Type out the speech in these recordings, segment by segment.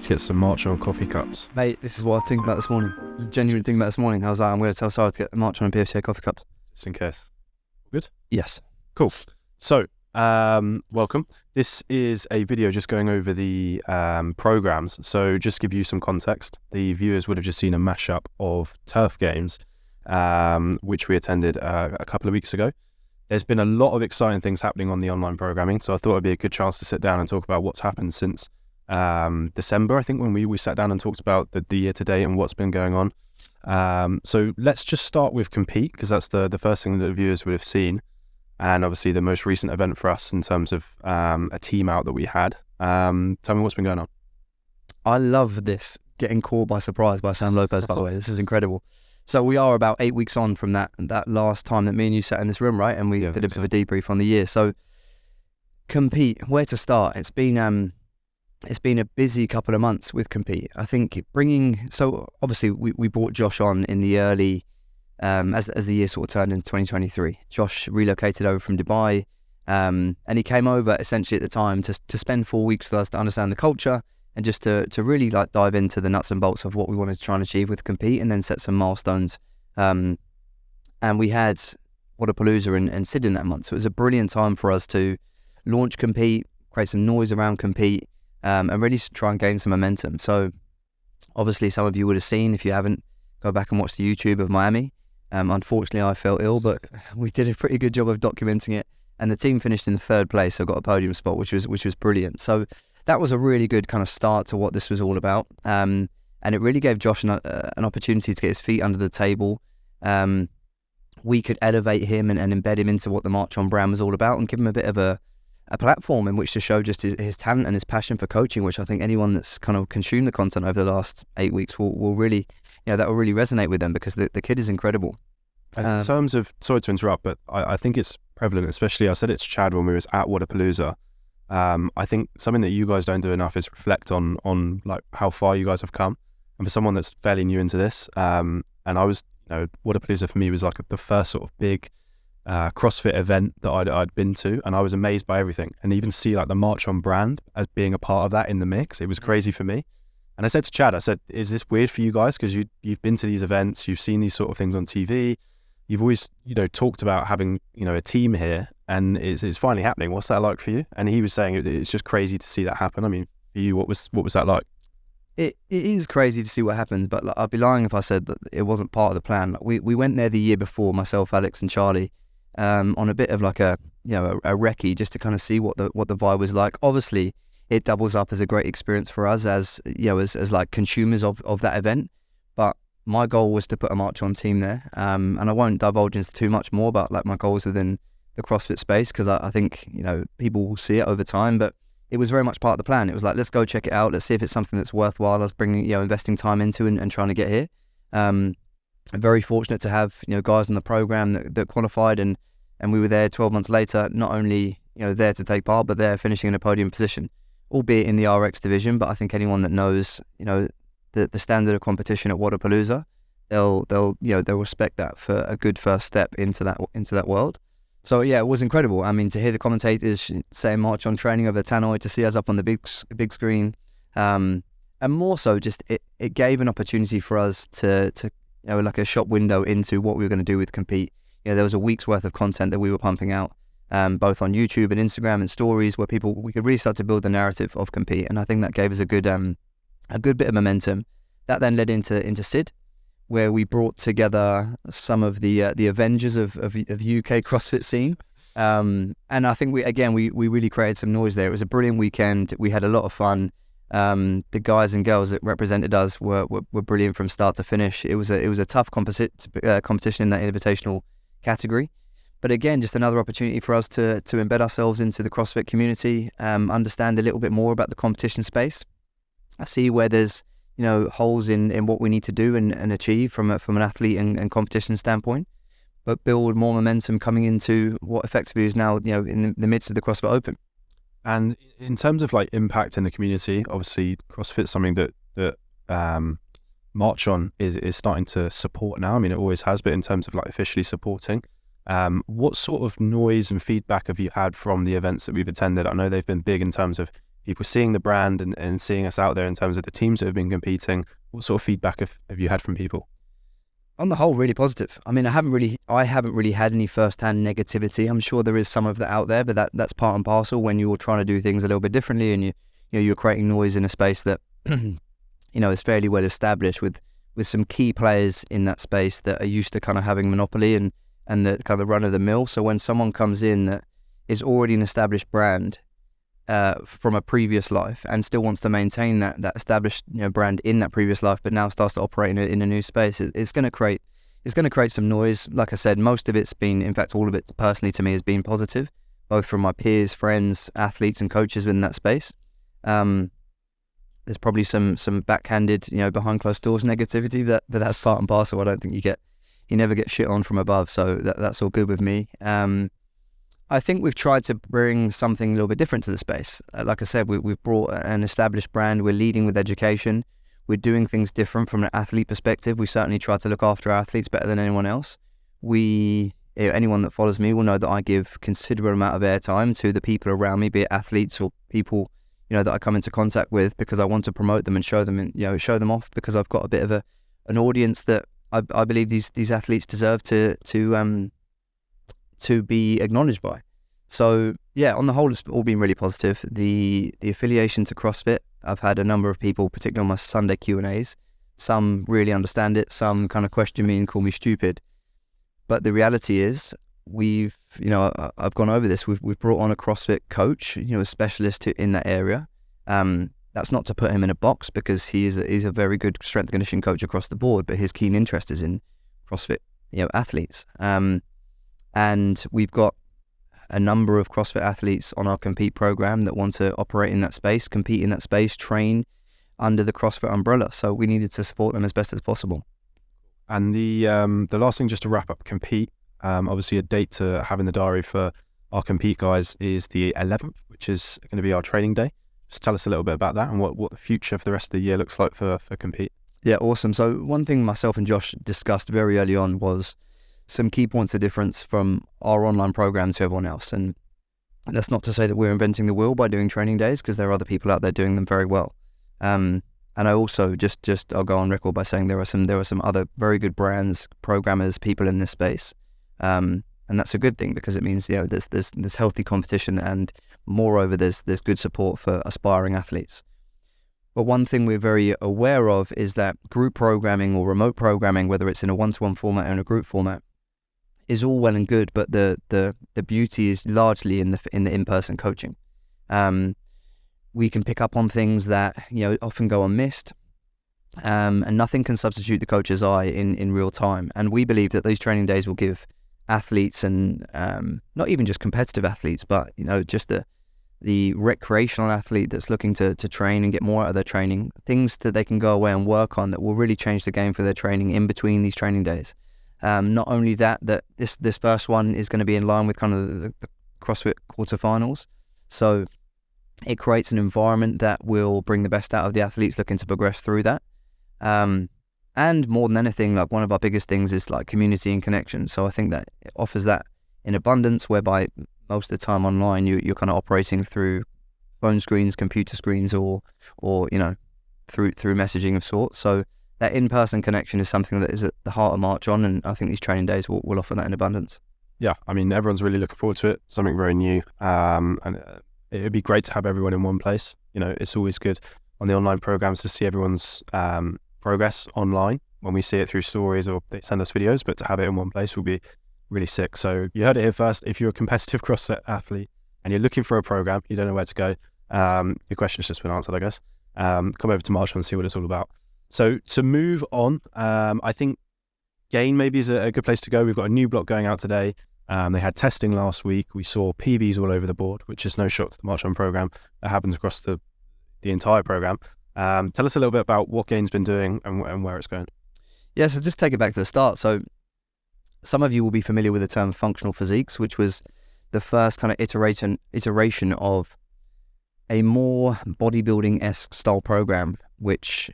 Get some Marchon coffee cups. Mate, this is what I think about this morning. Genuine thing about this morning. I was like, I'm going to tell Sarah to get Marchon and PFCA coffee cups. Just in case. Good? Yes. Cool. So, welcome. This is a video just going over the programs. So, just to give you some context, the viewers would have just seen a mashup of turf games, which we attended a couple of weeks ago. There's been a lot of exciting things happening on the online programming, so I thought it'd be a good chance to sit down and talk about what's happened since December, I think, when we sat down and talked about the year to date and what's been going on. So let's just start with Compete, because that's the first thing that the viewers would have seen, and obviously the most recent event for us in terms of a team out that we had. Tell me what's been going on. I love this, getting caught by surprise by Sam Lopez, by the way. This is incredible. So we are about 8 weeks on from that last time that me and you sat in this room, right? And we did a bit of a debrief on the year. So Compete, where to start? It's been a busy couple of months with Compete. I think so obviously we brought Josh on in the early, as the year sort of turned into 2023. Josh relocated over from Dubai, and he came over essentially at the time to spend 4 weeks with us to understand the culture and just to really like dive into the nuts and bolts of what we wanted to try and achieve with Compete, and then set some milestones. And we had Wodapalooza and Sid in that month. So it was a brilliant time for us to launch Compete, create some noise around Compete, and really try and gain some momentum. So obviously some of you would have seen, if you haven't, go back and watch the YouTube of Miami. Unfortunately I fell ill, but we did a pretty good job of documenting it, and the team finished in third place, so got a podium spot, which was brilliant. So that was a really good kind of start to what this was all about, and it really gave Josh an opportunity to get his feet under the table. We could elevate him and embed him into what the Marchon brand was all about, and give him a bit of a platform in which to show just his talent and his passion for coaching, which I think anyone that's kind of consumed the content over the last 8 weeks will really, that will really resonate with them, because the kid is incredible. In terms of, sorry to interrupt, but I think it's prevalent, especially I said it to Chad when we was at Wodapalooza. I think something that you guys don't do enough is reflect on like how far you guys have come. And for someone that's fairly new into this, and I was, Wodapalooza for me was like the first sort of big CrossFit event that I'd been to, and I was amazed by everything. And even see like the Marchon brand as being a part of that in the mix, it was crazy for me. And I said to Chad, I said, is this weird for you guys? Because you've been to these events, you've seen these sort of things on TV, you've always, talked about having, a team here, and it's finally happening. What's that like for you? And he was saying it's just crazy to see that happen. I mean, for you, what was that like? It is crazy to see what happens, but like, I'd be lying if I said that it wasn't part of the plan. Like, we went there the year before, myself, Alex and Charlie, on a bit of like a recce, just to kind of see what the vibe was like. Obviously it doubles up as a great experience for us as like consumers of that event, but my goal was to put a Marchon team there, and I won't divulge into too much more about like my goals within the CrossFit space, because I think people will see it over time, but it was very much part of the plan. It was like, let's go check it out, let's see if it's something that's worthwhile us bringing, investing time into and trying to get here. I'm very fortunate to have guys in the program that qualified, and we were there 12 months later, not only there to take part, but they're finishing in a podium position, albeit in the RX division. But I think anyone that knows the standard of competition at Wodapalooza, they'll respect that for a good first step into that world. So yeah, it was incredible. I mean, to hear the commentators saying Marchon training over the tannoy, to see us up on the big screen, and And more so, just it gave an opportunity for us to like a shop window into what we were going to do with Compete. There was a week's worth of content that we were pumping out, both on YouTube and Instagram and stories, where we could really start to build the narrative of Compete. And I think that gave us a good bit of momentum. That then led into Sid, where we brought together some of the Avengers of the UK CrossFit scene. And I think we really created some noise there. It was a brilliant weekend. We had a lot of fun. The guys and girls that represented us were brilliant from start to finish. It was a tough competition in that invitational category, but again, just another opportunity for us to embed ourselves into the CrossFit community, understand a little bit more about the competition space. I see where there's holes in what we need to do and achieve from an athlete and competition standpoint, but build more momentum coming into what effectively is now in the midst of the CrossFit Open. And in terms of like impact in the community, obviously CrossFit's something that Marchon is starting to support now. I mean, it always has, but in terms of like officially supporting, what sort of noise and feedback have you had from the events that we've attended? I know they've been big in terms of people seeing the brand and seeing us out there in terms of the teams that have been competing. What sort of feedback have you had from people? On the whole, really positive. I mean, I haven't really had any first-hand negativity. I'm sure there is some of that out there, but that's part and parcel when you're trying to do things a little bit differently, and you're creating noise in a space that is fairly well established with some key players in that space that are used to kind of having monopoly and the kind of run of the mill. So when someone comes in that is already an established brand from a previous life and still wants to maintain that established brand in that previous life, but now starts to operate in a new space, it's going to create some noise. Like I said, most of it's been, in fact, all of it personally to me has been positive, both from my peers, friends, athletes, and coaches within that space. There's probably some backhanded, behind closed doors negativity, but that's part and parcel. I don't think you never get shit on from above, so that's all good with me. I think we've tried to bring something a little bit different to the space. Like I said, we've brought an established brand. We're leading with education. We're doing things different from an athlete perspective. We certainly try to look after our athletes better than anyone else. Anyone that follows me will know that I give considerable amount of airtime to the people around me, be it athletes or people that I come into contact with, because I want to promote them and show them off, because I've got a bit of an audience that I believe these athletes deserve to be acknowledged by. So yeah, on the whole, it's all been really positive. The affiliation to CrossFit, I've had a number of people, particularly on my Sunday Q&As, some really understand it, some kind of question me and call me stupid. But the reality is, I've gone over this. We've brought on a CrossFit coach, a specialist in that area. That's not to put him in a box, because he's a very good strength and conditioning coach across the board, but his keen interest is in CrossFit, athletes. And we've got a number of CrossFit athletes on our Compete program that want to operate in that space, compete in that space, train under the CrossFit umbrella. So we needed to support them as best as possible. And the last thing, just to wrap up Compete, obviously a date to have in the diary for our Compete guys is the 11th, which is going to be our training day. Just tell us a little bit about that and what the future for the rest of the year looks like for Compete. Yeah, awesome. So one thing myself and Josh discussed very early on was some key points of difference from our online program to everyone else. And that's not to say that we're inventing the wheel by doing training days, because there are other people out there doing them very well. And I also just I'll go on record by saying there are some other very good brands, programmers, people in this space. And that's a good thing, because it means there's healthy competition, and moreover there's good support for aspiring athletes. But one thing we're very aware of is that group programming or remote programming, whether it's in a one-to-one format or in a group format, is all well and good, but the beauty is largely in the in-person coaching. We can pick up on things that often go unmissed, and nothing can substitute the coach's eye in real time. And we believe that these training days will give athletes, and not even just competitive athletes, but just the recreational athlete that's looking to train and get more out of their training, things that they can go away and work on that will really change the game for their training in between these training days. Not only that this first one is going to be in line with kind of the CrossFit quarterfinals, so it creates an environment that will bring the best out of the athletes looking to progress through that. And more than anything, like one of our biggest things is like community and connection. So I think that it offers that in abundance, whereby most of the time online you're kind of operating through phone screens, computer screens, or through messaging of sorts. So that in-person connection is something that is at the heart of Marchon, and I think these training days will offer that in abundance. Yeah, I mean, everyone's really looking forward to it. Something very new, and it would be great to have everyone in one place. You know, it's always good on the online programs to see everyone's progress online when we see it through stories or they send us videos, but to have it in one place will be really sick. So you heard it here first. If you're a competitive CrossFit athlete and you're looking for a program, you don't know where to go, your question's just been answered, I guess. Come over to Marchon and see what it's all about. So to move on, I think Gain maybe is a good place to go. We've got a new block going out today. They had testing last week. We saw PBs all over the board, which is no shock to the Marchon program. That happens across the entire program. Tell us a little bit about what Gain's been doing and where it's going. Yeah, so just take it back to the start. So some of you will be familiar with the term functional physiques, which was the first kind of iteration of a more bodybuilding-esque style program, which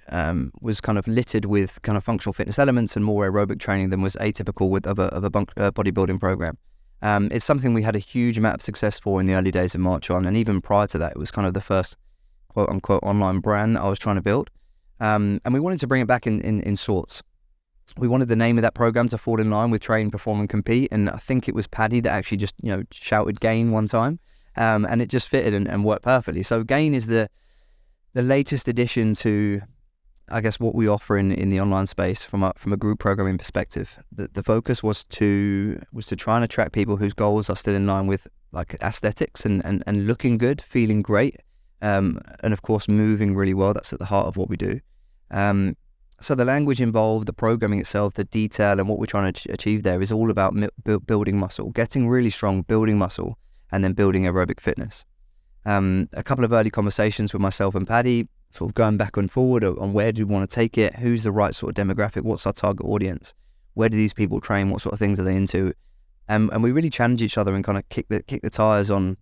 was kind of littered with kind of functional fitness elements and more aerobic training than was atypical of a bodybuilding program. It's something we had a huge amount of success for in the early days of Marchon, and even prior to that, it was kind of the first quote-unquote online brand that I was trying to build. And we wanted to bring it back in sorts. We wanted the name of that program to fall in line with train, perform, and compete, and I think it was Paddy that actually just shouted Gain one time, and it just fitted and worked perfectly. So Gain is the latest addition to, I guess, what we offer in the online space from a group programming perspective. The focus was to try and attract people whose goals are still in line with like aesthetics and looking good, feeling great, and of course moving really well. That's at the heart of what we do. So the language involved, the programming itself, the detail, and what we're trying to achieve there is all about building muscle, getting really strong, building muscle, and then building aerobic fitness. A couple of early conversations with myself and Paddy, sort of going back and forward on where do we want to take it, who's the right sort of demographic, what's our target audience, where do these people train, what sort of things are they into, and we really challenge each other and kind of kick the tires on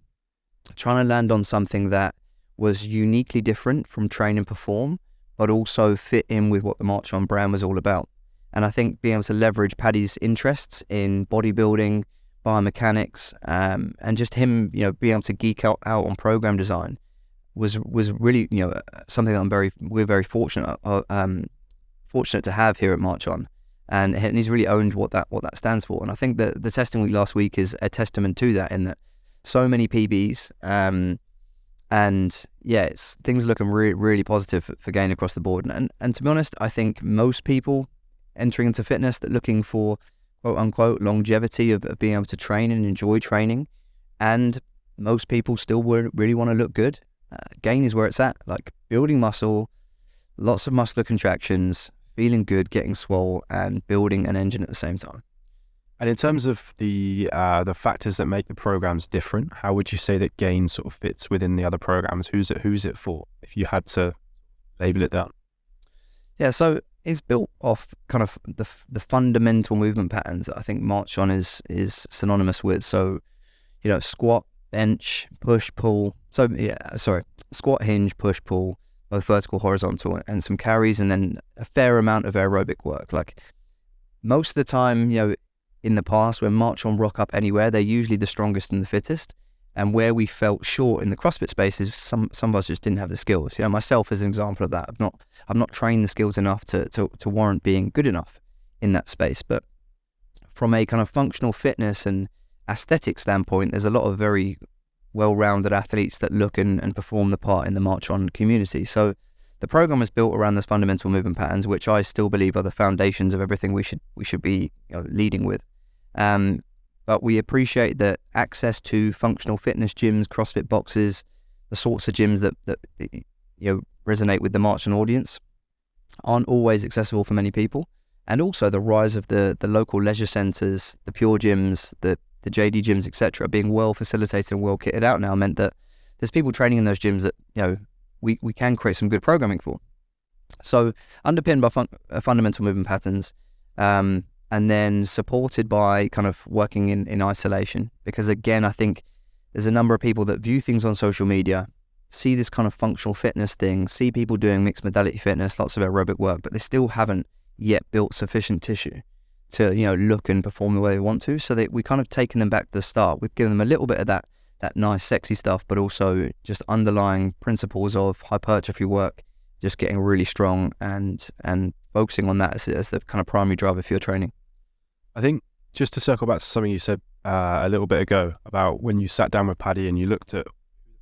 trying to land on something that was uniquely different from train and perform, but also fit in with what the Marchon brand was all about. And I think being able to leverage Paddy's interests in bodybuilding, biomechanics, and just him, being able to geek out on program design was really, something that we're very fortunate to have here at Marchon, and he's really owned what that stands for. And I think that the testing week last week is a testament to that, in that so many PBs, and yeah, things are looking really, really positive for Gain across the board. And to be honest, I think most people entering into fitness that looking for quote unquote longevity of being able to train and enjoy training, and most people still really want to look good. Gain is where it's at, like building muscle, lots of muscular contractions, feeling good, getting swole, and building an engine at the same time. And in terms of the factors that make the programs different, how would you say that Gain sort of fits within the other programs? Who's it for, if you had to label it down? Yeah, so it's built off kind of the fundamental movement patterns that I think Marchon is synonymous with. So, squat, bench, push, pull. Squat, hinge, push, pull, both vertical, horizontal, and some carries, and then a fair amount of aerobic work. Like most of the time, in the past, when Marchon rock up anywhere, they're usually the strongest and the fittest. And where we felt short in the CrossFit space is some of us just didn't have the skills. Myself as an example of that. I've not trained the skills enough to warrant being good enough in that space. But from a kind of functional fitness and aesthetic standpoint, there's a lot of very well-rounded athletes that look and perform the part in the Marchon community. So the program is built around those fundamental movement patterns, which I still believe are the foundations of everything we should be leading with. But we appreciate that access to functional fitness gyms, CrossFit boxes, the sorts of gyms that resonate with the Marchon audience aren't always accessible for many people. And also the rise of the local leisure centres, the pure gyms, the JD gyms, etc., being well facilitated and well kitted out now meant that there's people training in those gyms that we can create some good programming for. So underpinned by fundamental movement patterns, and then supported by kind of working in isolation. Because again, I think there's a number of people that view things on social media, see this kind of functional fitness thing, see people doing mixed modality fitness, lots of aerobic work, but they still haven't yet built sufficient tissue to look and perform the way they want to. So we kind of taken them back to the start. We've given them a little bit of that nice sexy stuff, but also just underlying principles of hypertrophy work just getting really strong and focusing on that as the kind of primary driver for your training. I think just to circle back to something you said a little bit ago about when you sat down with Paddy and you looked at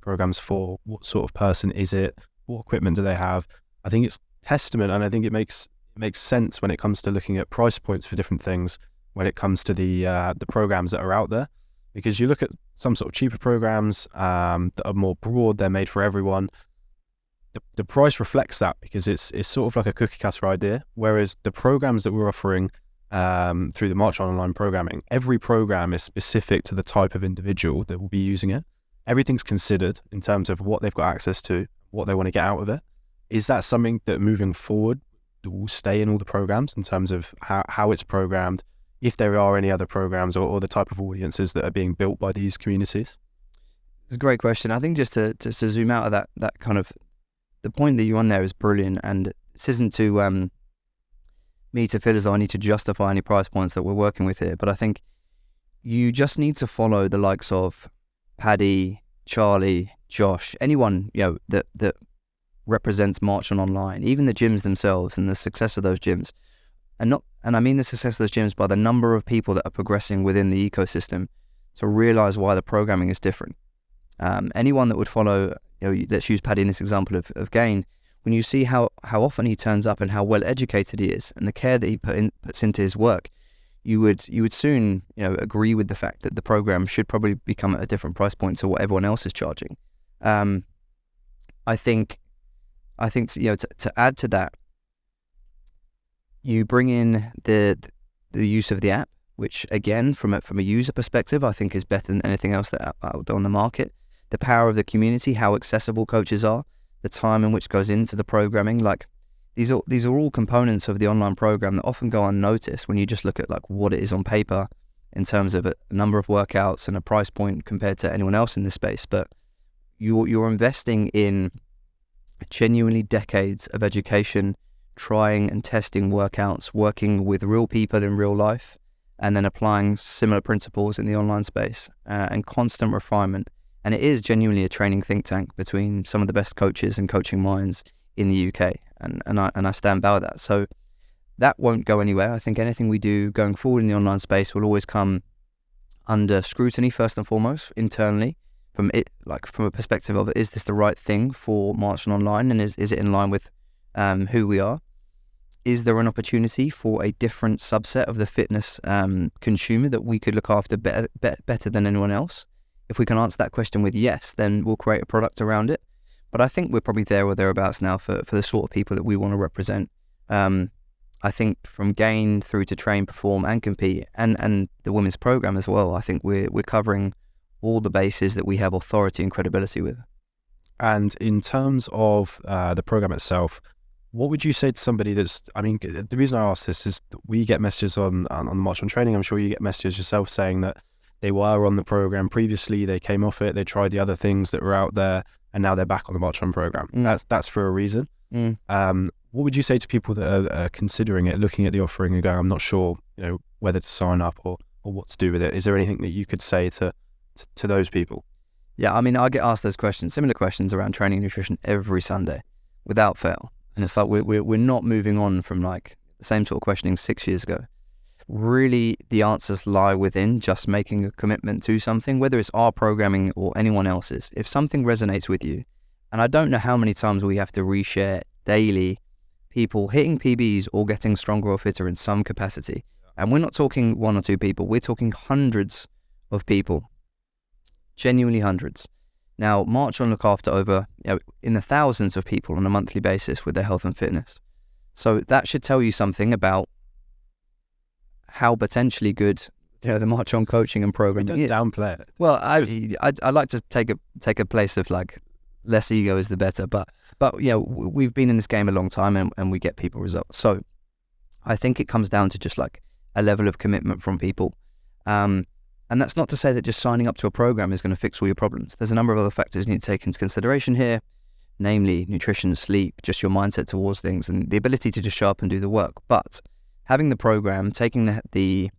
programs for what sort of person is it, what equipment do they have. I think it's testament, and I think it makes sense when it comes to looking at price points for different things when it comes to the programs that are out there, because you look at some sort of cheaper programs that are more broad, they're made for everyone. The price reflects that because it's sort of like a cookie cutter idea, whereas the programs that we're offering through the Marchon online programming, every program is specific to the type of individual that will be using it. Everything's considered in terms of what they've got access to, what they want to get out of it. Is that something that moving forward will stay in all the programs in terms of how it's programmed, if there are any other programs or the type of audiences that are being built by these communities? It's a great question. I think just to zoom out of that kind of, the point that you're on there is brilliant, and this isn't to me to feel as though I need to justify any price points that we're working with here, but I think you just need to follow the likes of Paddy, Charlie, Josh, anyone that represents Marchon online, even the gyms themselves and the success of those gyms, and I mean the success of those gyms by the number of people that are progressing within the ecosystem to realize why the programming is different. Anyone that would follow, let's use Paddy in this example of Gain, when you see how often he turns up and how well educated he is and the care that he puts into his work, you would soon agree with the fact that the program should probably become at a different price point to what everyone else is charging. I think to add to that, you bring in the use of the app, which again from a user perspective I think is better than anything else that out there on the market. The power of the community, how accessible coaches are, the time in which goes into the programming, like these are all components of the online program that often go unnoticed when you just look at like what it is on paper in terms of a number of workouts and a price point compared to anyone else in this space. But you're investing in genuinely decades of education, trying and testing workouts, working with real people in real life, and then applying similar principles in the online space and constant refinement. And it is genuinely a training think tank between some of the best coaches and coaching minds in the UK, and I stand by that. So that won't go anywhere. I think anything we do going forward in the online space will always come under scrutiny first and foremost internally, from a perspective of, is this the right thing for Marchon Online, and is it in line with who we are? Is there an opportunity for a different subset of the fitness consumer that we could look after better than anyone else? If we can answer that question with yes, then we'll create a product around it. But I think we're probably there or thereabouts now for the sort of people that we want to represent. I think from Gain through to Train, Perform and Compete and the women's program as well, I think we're covering all the bases that we have authority and credibility with. And in terms of the program itself, what would you say to somebody the reason I ask this is that we get messages on the Marchon training. I'm sure you get messages yourself saying that they were on the program previously, they came off it, they tried the other things that were out there, and now they're back on the Marchon program. That's for a reason. What would you say to people that are considering it, looking at the offering and going, I'm not sure, whether to sign up or what to do with it? Is there anything that you could say to those people? Yeah, I mean, I get asked those questions, similar questions around training and nutrition every Sunday, without fail. And it's like we're not moving on from like the same sort of questioning 6 years ago. Really, the answers lie within just making a commitment to something, whether it's our programming or anyone else's. If something resonates with you, and I don't know how many times we have to reshare daily people hitting PBs or getting stronger or fitter in some capacity. And we're not talking one or two people, we're talking hundreds of people, genuinely hundreds. Now, Marchon look after over in the thousands of people on a monthly basis with their health and fitness. So that should tell you something about how potentially good the Marchon coaching and programming is. Don't downplay it. Well, I like to take a place of like less ego is the better, but we've been in this game a long time and we get people results. So I think it comes down to just like a level of commitment from people. And that's not to say that just signing up to a program is going to fix all your problems. There's a number of other factors you need to take into consideration here, namely nutrition, sleep, just your mindset towards things, and the ability to just show up and do the work. But having the program, taking the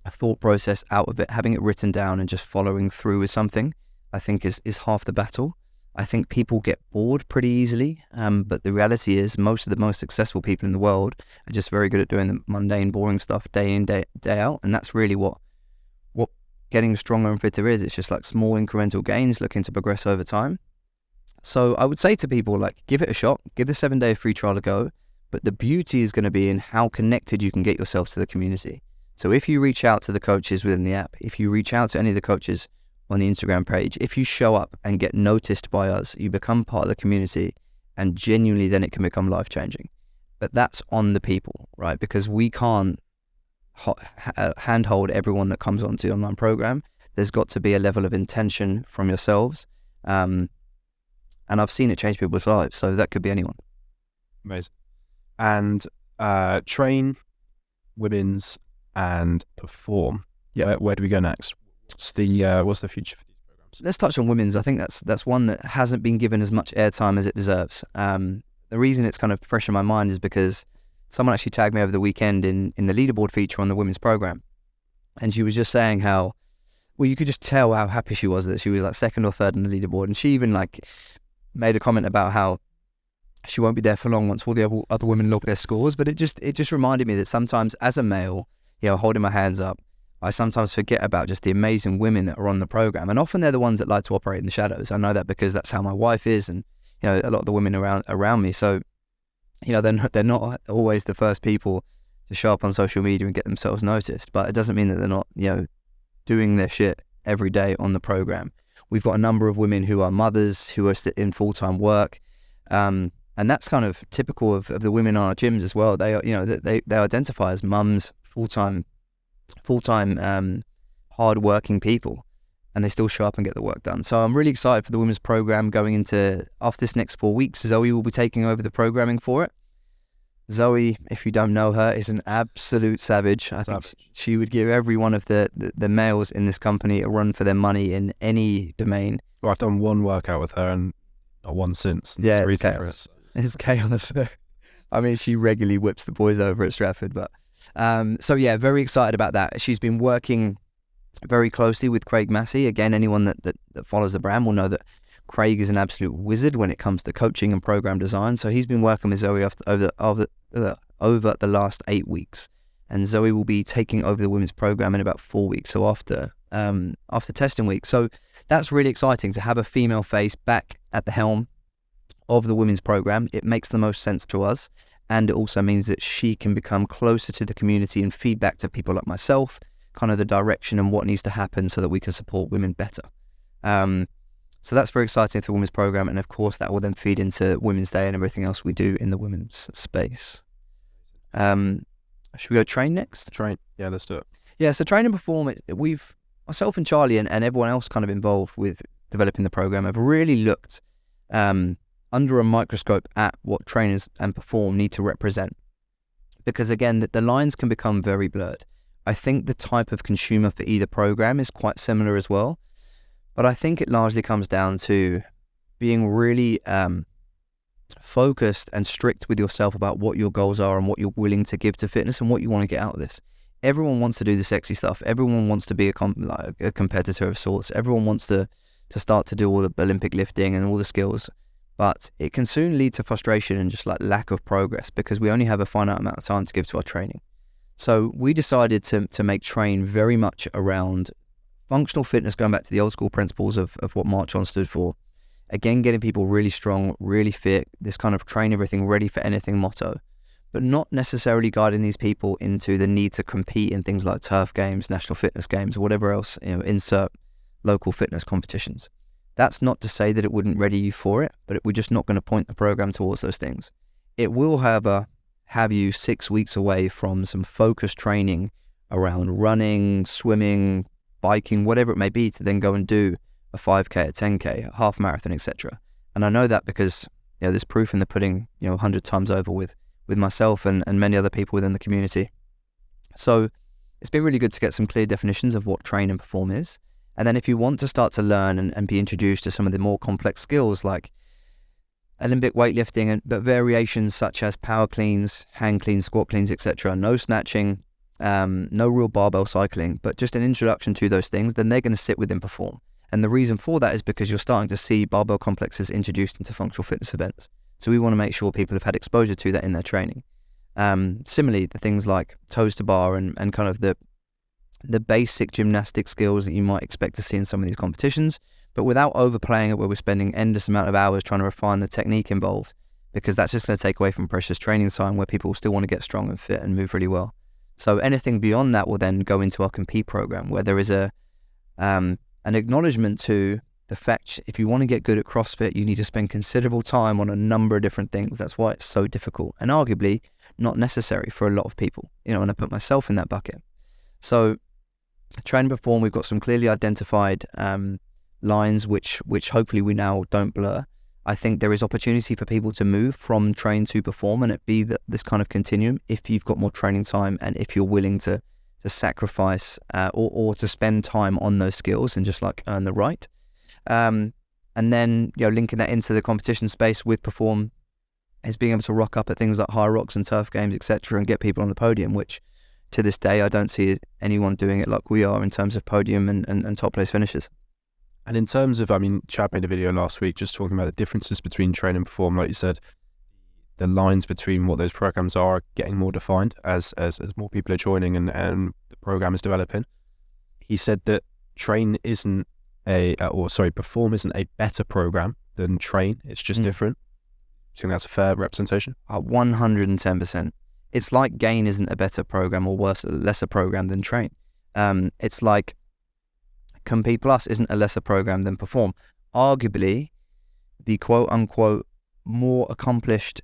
thought process out of it, having it written down and just following through with something, I think is half the battle. I think people get bored pretty easily, but the reality is most of the most successful people in the world are just very good at doing the mundane, boring stuff day in, day out, and that's really what getting stronger and fitter is. It's just like small incremental gains, looking to progress over time. So I would say to people, like, give it a shot, give the 7-day free trial a go, but the beauty is going to be in how connected you can get yourself to the community. So if you reach out to the coaches within the app, if you reach out to any of the coaches on the Instagram page, if you show up and get noticed by us, you become part of the community, and genuinely then it can become life-changing. But that's on the people, right? Because we can't handhold everyone that comes onto the online program. There's got to be a level of intention from yourselves. And I've seen it change people's lives, so that could be anyone. Amazing. And train, women's, and perform. Yeah. Where do we go next? What's the future for these programs? Let's touch on women's. I think that's one that hasn't been given as much airtime as it deserves. The reason it's kind of fresh in my mind is because someone actually tagged me over the weekend in the leaderboard feature on the women's program, and she was just saying how, well, you could just tell how happy she was that she was like second or third in the leaderboard, and she even like made a comment about how she won't be there for long once all the other women look their scores. But it just reminded me that sometimes as a male, holding my hands up, I sometimes forget about just the amazing women that are on the program, and often they're the ones that like to operate in the shadows. I know that because that's how my wife is, and a lot of the women around me. So they're not always the first people to show up on social media and get themselves noticed, but it doesn't mean that they're not doing their shit every day on the program. We've got a number of women who are mothers, who are in full-time work, and that's kind of typical of the women on our gyms as well. They are, they identify as mums, full-time hard-working people, and they still show up and get the work done. So I'm really excited for the women's program going into, after this next 4 weeks, Zoe will be taking over the programming for it. Zoe, if you don't know her, is an absolute savage. I think she would give every one of the males in this company a run for their money in any domain. Well, I've done one workout with her and not one since. Yeah, it's chaos. It's chaos. I mean, she regularly whips the boys over at Stratford. But so yeah, very excited about that. She's been working very closely with Craig Massey. Again, anyone that follows the brand will know that Craig is an absolute wizard when it comes to coaching and program design. So he's been working with Zoe over the last 8 weeks, and Zoe will be taking over the women's program in about 4 weeks. So after testing week. So that's really exciting to have a female face back at the helm of the women's program. It makes the most sense to us, and it also means that she can become closer to the community and feedback to people like myself, kind of the direction and what needs to happen so that we can support women better. So that's very exciting for the women's program, and of course that will then feed into Women's Day and everything else we do in the women's space. Should we go train next? Train, yeah, let's do it. Yeah, so train and perform, we've, myself and Charlie and everyone else kind of involved with developing the program have really looked under a microscope at what trainers and perform need to represent. Because again, the lines can become very blurred. I think the type of consumer for either program is quite similar as well. But I think it largely comes down to being really focused and strict with yourself about what your goals are and what you're willing to give to fitness and what you want to get out of this. Everyone wants to do the sexy stuff. Everyone wants to be a competitor of sorts. Everyone wants to start to do all the Olympic lifting and all the skills. But it can soon lead to frustration and just like lack of progress because we only have a finite amount of time to give to our training. So we decided to make train very much around functional fitness, going back to the old school principles of what Marchon stood for. Again, getting people really strong, really fit, this kind of train everything, ready for anything motto, but not necessarily guiding these people into the need to compete in things like turf games, national fitness games, or whatever else, insert local fitness competitions. That's not to say that it wouldn't ready you for it, but we're just not going to point the program towards those things. It will, however, have you 6 weeks away from some focused training around running, swimming, biking, whatever it may be, to then go and do a 5K, a 10K, a half marathon, etc. And I know that because there's proof in the pudding 100 times over with myself and many other people within the community. So it's been really good to get some clear definitions of what train and perform is. And then if you want to start to learn and be introduced to some of the more complex skills like Olympic weightlifting, but variations such as power cleans, hand cleans, squat cleans, etc., no snatching, no real barbell cycling, but just an introduction to those things, then they're going to sit within perform. And the reason for that is because you're starting to see barbell complexes introduced into functional fitness events. So we want to make sure people have had exposure to that in their training. Similarly, the things like toes to bar and kind of the basic gymnastic skills that you might expect to see in some of these competitions, but without overplaying it where we're spending endless amount of hours trying to refine the technique involved, because that's just going to take away from precious training time where people still want to get strong and fit and move really well. So anything beyond that will then go into our compete program, where there is an acknowledgement to the fact if you want to get good at CrossFit, you need to spend considerable time on a number of different things. That's why it's so difficult and arguably not necessary for a lot of people, and I put myself in that bucket. So train and perform, we've got some clearly identified lines which hopefully we now don't blur. I think there is opportunity for people to move from train to perform and it be this kind of continuum if you've got more training time and if you're willing to sacrifice or to spend time on those skills and just like earn the right. And then linking that into the competition space with perform is being able to rock up at things like High Rocks and Turf Games, etc., and get people on the podium, which to this day I don't see anyone doing it like we are in terms of podium and top place finishes. And in terms of, Chad made a video last week just talking about the differences between train and perform. Like you said, the lines between what those programs are getting more defined as more people are joining and the program is developing. He said that perform isn't a better program than train. It's just different. Do you think that's a fair representation? 110%. It's like gain isn't a better program or lesser program than train. It's like Compete Plus isn't a lesser program than perform. Arguably, the quote unquote more accomplished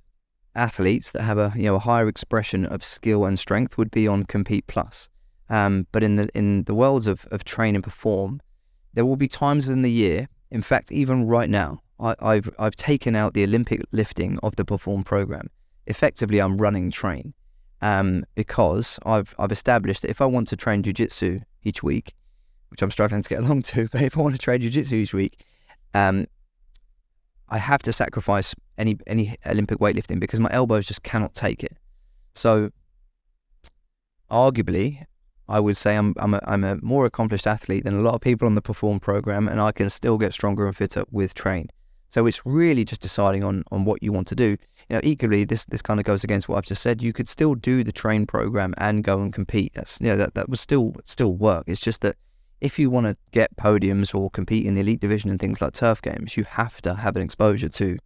athletes that have a higher expression of skill and strength would be on Compete Plus. But in the worlds of train and perform, there will be times in the year. In fact, even right now, I've taken out the Olympic lifting of the perform program. Effectively, I'm running train because I've established that if I want to train jiu-jitsu each week, which I'm struggling to get along to, but if I want to train jiu-jitsu each week, I have to sacrifice any Olympic weightlifting because my elbows just cannot take it. So, arguably, I would say I'm a more accomplished athlete than a lot of people on the perform program, and I can still get stronger and fitter with train. So it's really just deciding on what you want to do. Equally, this kind of goes against what I've just said. You could still do the train program and go and compete. That's that would still work. It's just that if you want to get podiums or compete in the elite division and things like Turf Games, you have to have an exposure to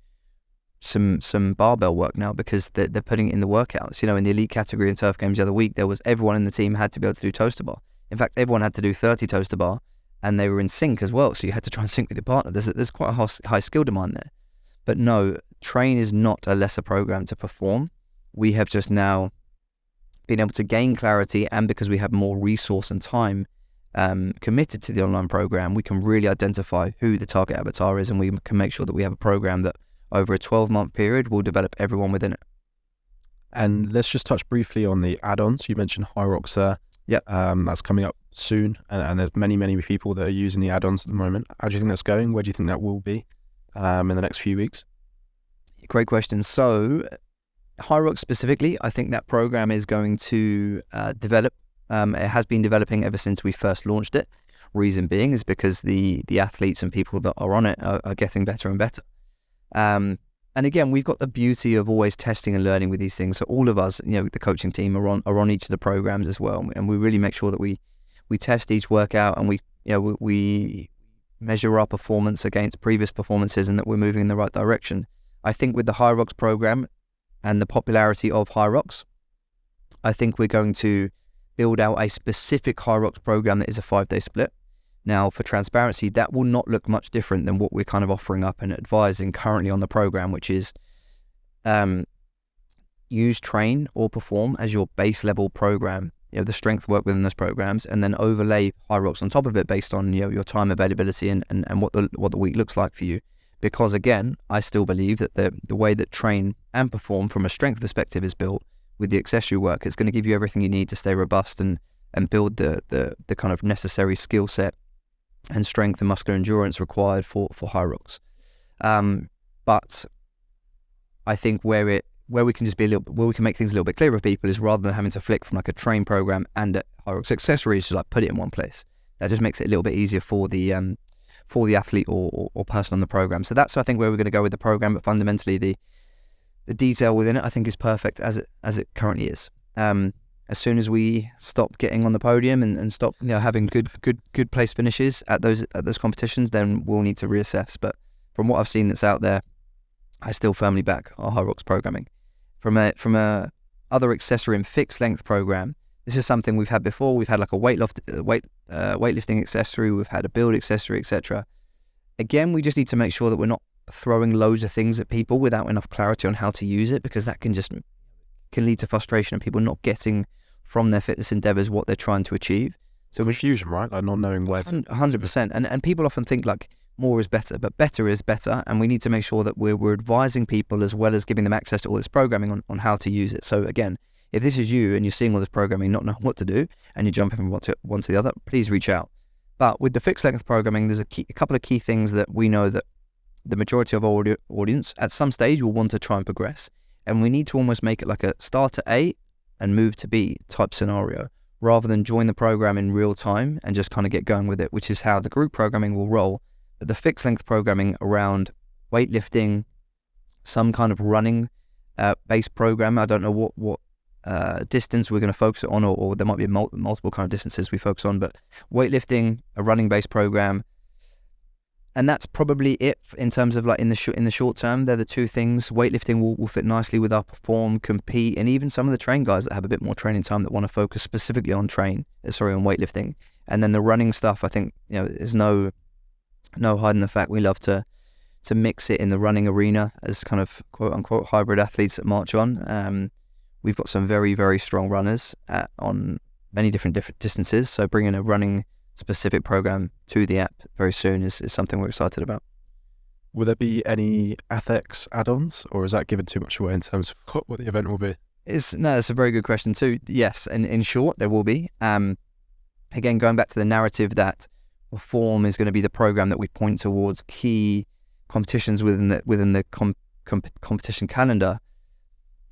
some barbell work now because they're putting it in the workouts. In the elite category in Turf Games the other week, there was everyone in the team had to be able to do toes to bar. In fact, everyone had to do 30 toes to bar, and they were in sync as well. So you had to try and sync with your partner. There's quite a high skill demand there. But no, train is not a lesser program to perform. We have just now been able to gain clarity, and because we have more resource and time committed to the online program, we can really identify who the target avatar is, and we can make sure that we have a program that over a 12-month period will develop everyone within it. And let's just touch briefly on the add-ons. You mentioned High Rocks there. Yep. That's coming up soon, and there's many people that are using the add-ons at the moment. How do you think that's going? Where do you think that will be in the next few weeks? Great question. So High Rocks specifically, I think that program is going to develop. It has been developing ever since we first launched it. Reason being is because the athletes and people that are on it are getting better and better. And again, we've got the beauty of always testing and learning with these things. So all of us, the coaching team are on each of the programs as well, and we really make sure that we test each workout and we measure our performance against previous performances and that we're moving in the right direction. I think with the High Rocks program and the popularity of High Rocks, I think we're going to build out a specific High Rocks program that is a 5-day split. Now, for transparency, that will not look much different than what we're kind of offering up and advising currently on the program, which is use train or perform as your base level program, the strength work within those programs, and then overlay High Rocks on top of it based on your time availability and what the week looks like for you. Because again, I still believe that the way that train and perform from a strength perspective is built with the accessory work, it's going to give you everything you need to stay robust and build the kind of necessary skill set and strength and muscular endurance required for High Rocks. But I think where we can just be where we can make things a little bit clearer for people is rather than having to flick from like a train program and a High Rocks accessories, just like put it in one place. That just makes it a little bit easier for the for the athlete or person on the program. So that's, I think, where we're going to go with the program. But fundamentally, the detail within it, I think, is perfect as it currently is. As soon as we stop getting on the podium and stop having good place finishes at those competitions, then we'll need to reassess. But from what I've seen that's out there, I still firmly back our High Rocks programming. From a other accessory and fixed length program, this is something we've had before. We've had like a weightlifting accessory, we've had a build accessory, etc. Again, we just need to make sure that we're not throwing loads of things at people without enough clarity on how to use it, because that can lead to frustration and people not getting from their fitness endeavors what they're trying to achieve. So confusion, right? Like not knowing where to... 100%. And people often think like more is better, but better is better, and we need to make sure that we're advising people as well as giving them access to all this programming on how to use it. So again, if this is you and you're seeing all this programming, not knowing what to do, and you're jumping from one to the other, please reach out. But with the fixed length programming, there's a couple of key things that we know that the majority of our audience at some stage will want to try and progress, and we need to almost make it like a start at A and move to B type scenario, rather than join the program in real time and just kind of get going with it, which is how the group programming will roll. But the fixed length programming around weightlifting, some kind of running based program, I don't know what distance we're going to focus on, or there might be multiple kind of distances we focus on, but weightlifting, a running based program, and that's probably it in terms of like in the short term. They're the two things. Weightlifting will fit nicely with our perform, compete, and even some of the train guys that have a bit more training time that want to focus specifically on weightlifting. And then the running stuff, I think, there's no hiding the fact we love to mix it in the running arena as kind of quote unquote hybrid athletes at Marchon. We've got some very, very strong runners on many different distances. So bringing a running specific program to the app very soon is something we're excited about. Will there be any ATHEX add-ons, or is that given too much away in terms of what the event will be? It's a very good question too. Yes, and in short, there will be. Again, going back to the narrative that Perform is going to be the program that we point towards key competitions within the competition calendar.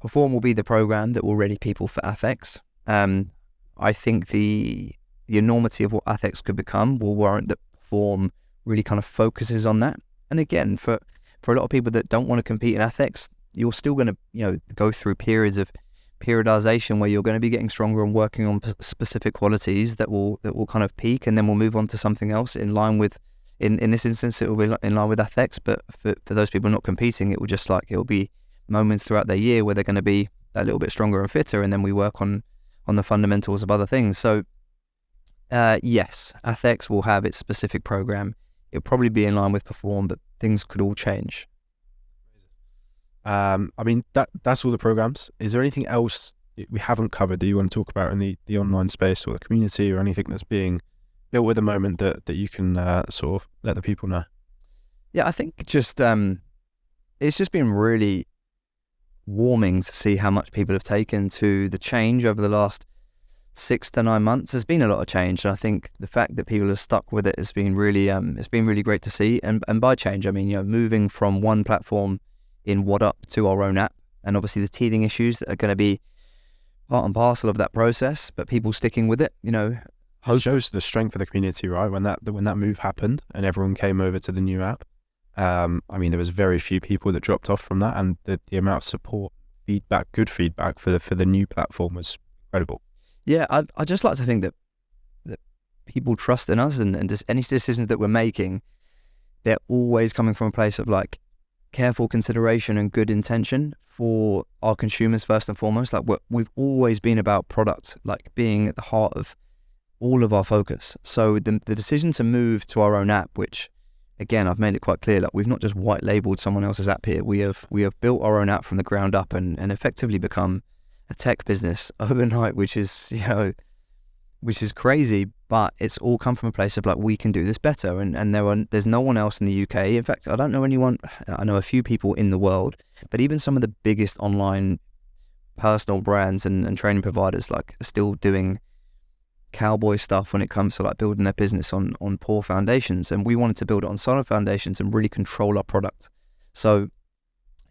Perform will be the program that will ready people for ATHEX. I think the enormity of what ATHEX could become will warrant that Perform really kind of focuses on that. And again, for a lot of people that don't want to compete in ATHEX, you're still going to go through periods of periodization where you're going to be getting stronger and working on specific qualities that will kind of peak, and then we'll move on to something else in line with, in this instance, it will be in line with ATHEX. But for those people not competing, it will be moments throughout their year where they're going to be a little bit stronger and fitter, and then we work on the fundamentals of other things. So yes, ATHEX will have its specific program. It'll probably be in line with Perform, but things could all change. I mean, that's all the programs. Is there anything else we haven't covered that you want to talk about in the online space or the community, or anything that's being built at the moment that you can sort of let the people know? Yeah, I think just it's just been really warming to see how much people have taken to the change over the last 6 to 9 months. There's been a lot of change, and I think the fact that people have stuck with it has been really it's been really great to see. And by change, I mean moving from one platform in WhatUp to our own app, and obviously the teething issues that are going to be part and parcel of that process, but people sticking with it, It shows the strength of the community, right? When that move happened and everyone came over to the new app, I mean, there was very few people that dropped off from that, and the amount of support, feedback, good feedback for the new platform was incredible. Yeah, I just like to think that people trust in us, and just any decisions that we're making, they're always coming from a place of like careful consideration and good intention for our consumers first and foremost. Like we've always been about product, like being at the heart of all of our focus. So the decision to move to our own app, which again, I've made it quite clear, like we've not just white labeled someone else's app here. We have built our own app from the ground up and effectively become a tech business overnight, which is crazy, but it's all come from a place of like, we can do this better. And there's no one else in the UK. In fact, I don't know anyone. I know a few people in the world, but even some of the biggest online personal brands and training providers like are still doing cowboy stuff when it comes to like building their business on poor foundations. And we wanted to build it on solid foundations and really control our product. So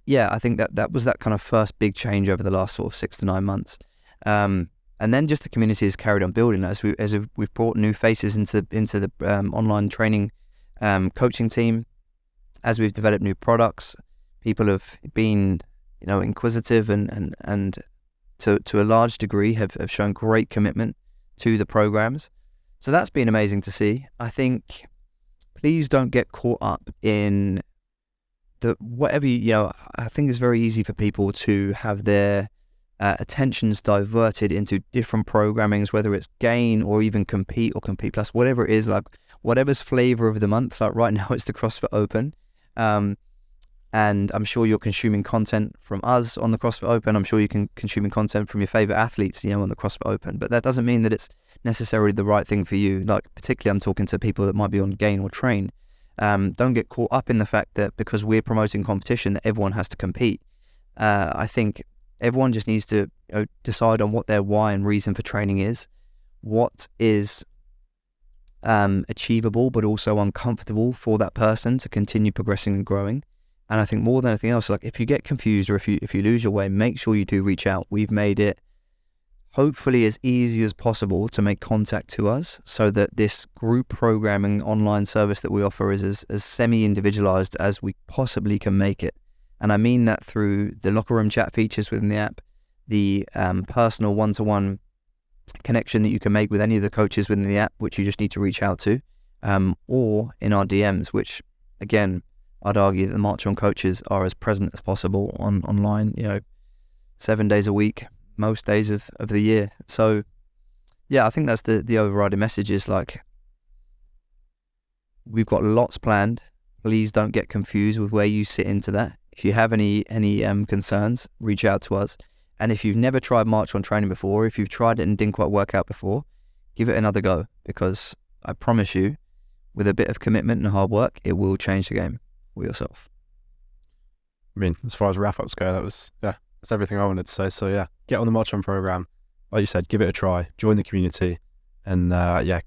yeah, I think that was that kind of first big change over the last sort of 6 to 9 months. And then just the community has carried on building as we've brought new faces into the online training coaching team. As we've developed new products, people have been, inquisitive and to a large degree have shown great commitment to the programs. So that's been amazing to see. I think please don't get caught up in I think it's very easy for people to have their attentions diverted into different programmings, whether it's Gain or even Compete or Compete Plus, whatever it is, like whatever's flavor of the month. Like right now it's the CrossFit Open. And I'm sure you're consuming content from us on the CrossFit Open. I'm sure you can consuming content from your favorite athletes, on the CrossFit Open. But that doesn't mean that it's necessarily the right thing for you. Like particularly I'm talking to people that might be on Gain or Train. Don't get caught up in the fact that because we're promoting competition that everyone has to compete. I think everyone just needs to decide on what their why and reason for training is, what is achievable but also uncomfortable for that person to continue progressing and growing. And I think more than anything else, like if you get confused or if you lose your way, make sure you do reach out. We've made it hopefully as easy as possible to make contact to us so that this group programming online service that we offer is as semi-individualized as we possibly can make it. And I mean that through the locker room chat features within the app, the personal one-to-one connection that you can make with any of the coaches within the app, which you just need to reach out to, or in our DMs, which again, I'd argue that the Marchon coaches are as present as possible online, 7 days a week, most days of the year. So yeah, I think that's the overriding message is like, we've got lots planned. Please don't get confused with where you sit into that. If you have any concerns, reach out to us. And if you've never tried Marchon training before, if you've tried it and didn't quite work out before, give it another go, because I promise you, with a bit of commitment and hard work, it will change the game for yourself. I mean, as far as wrap-ups go, that's everything I wanted to say. So yeah, get on the Marchon program. Like you said, give it a try, join the community, and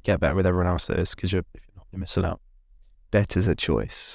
get better with everyone else that is, because if you're not, you're missing out. Better's a choice.